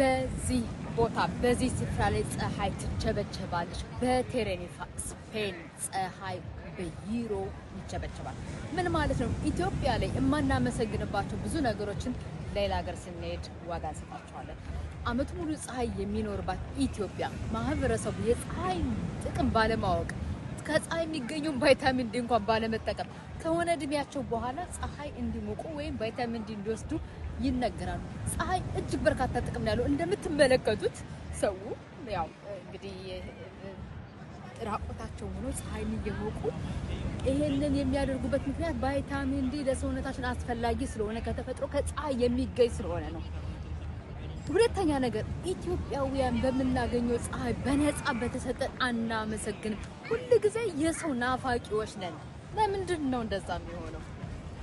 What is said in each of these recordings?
በዚህ ቦታ በዚህ ስፍራ ላይ ፀሐይ ትቸበቸባለች። በቴሬኒፋ ስፔን ፀሐይ በዩሮ ይቸበቸባል። ምን ማለት ነው? ኢትዮጵያ ላይ የማናመሰግንባቸው ብዙ ነገሮችን ሌላ ሀገር ስንሄድ ዋጋ እንሰጣቸዋለን። አመቱ ሙሉ ፀሐይ የሚኖርባት ኢትዮጵያ ማህበረሰቡ የፀሐይ ጥቅም ባለማወቅ ከፀሐይ የሚገኘው ቫይታሚን ዲ እንኳን ባለመጠቀም ከሆነ እድሜያቸው በኋላ ፀሐይ እንዲሞቁ ወይም ቫይታሚን ዲ እንዲወስዱ ይነገራሉ። ፀሐይ እጅግ በርካታ ጥቅም ያለው እንደምትመለከቱት ሰው ያው እንግዲህ ራቆታቸው ሆኖ ፀሐይን እየሞቁ ይሄንን የሚያደርጉበት ምክንያት ቫይታሚን ዲ ለሰውነታችን አስፈላጊ ስለሆነ ከተፈጥሮ ከፀሐይ የሚገኝ ስለሆነ ነው። ሁለተኛ ነገር ኢትዮጵያውያን በመናገኘው ፀሐይ በነፃ በተሰጠን አናመሰግንም። ሁሉ ጊዜ የሰው ናፋቂዎች ነን። ለምንድን ነው እንደዛ የሚሆነው?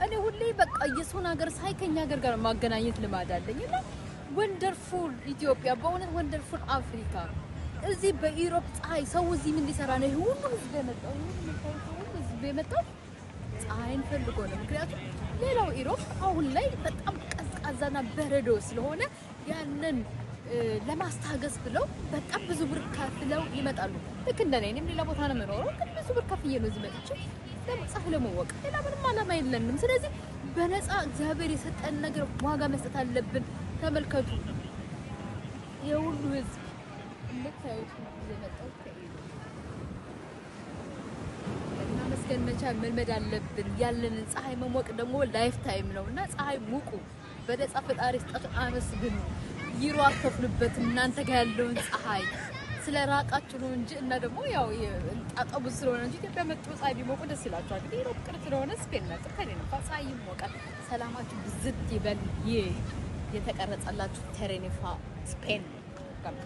እኔ ሁሌ በቃ የሰው ሀገር ሳይከኛ ሀገር ጋር ማገናኘት ልማድ አለኝና ወንደርፉል ኢትዮጵያ በእውነት ወንደርፉል አፍሪካ እዚህ በዩሮፕ ፀሐይ ሰው እዚህ ምን ሊሰራ ነው? ሁሉ ህዝብ የመጣው ፀሐይን ፈልጎ ነው። ምክንያቱም ሌላው ዩሮፕ አሁን ላይ በጣም ቀዝቃዛና በረዶ ስለሆነ ያንን ለማስታገስ ብለው በጣም ብዙ ብር ከፍለው ይመጣሉ። ልክ እንደኔ እኔም ሌላ ቦታ ነው የምኖረው፣ ግን ብዙ ብር ከፍዬ ነው እዚህ መጥቼ ፀሐይ ለመሞቅ። ሌላ ምንም ዓላማ የለንም። ስለዚህ በነፃ እግዚአብሔር የሰጠን ነገር ዋጋ መስጠት አለብን። ተመልከቱ የሁሉ ህዝብ እንደታዩት ነው የመጣው። እናመስገን መቻል መልመድ አለብን። ያለንን ፀሐይ መሞቅ ደግሞ ላይፍ ታይም ነውና ፀሐይ ሙቁ። በነፃ ፈጣሪ ስጣቱን አመስግኑ። ይሮ አከፍሉበት። እናንተ ጋር ያለውን ፀሐይ ስለራቃችሁ ነው እንጂ እና ደግሞ ያው ጣጣው ብዙ ስለሆነ እንጂ ኢትዮጵያ መጥቶ ፀሐይ ቢሞቁ ደስ ይላችኋል። ግን ዩሮፕ ቅርብ ስለሆነ ስፔን መጥቶ ከኔነፋ ፀሐይ ይሞቃል። ሰላማችሁ ብዝት ይበል። የተቀረጸላችሁ ቴሬኒፋ ስፔን ጋር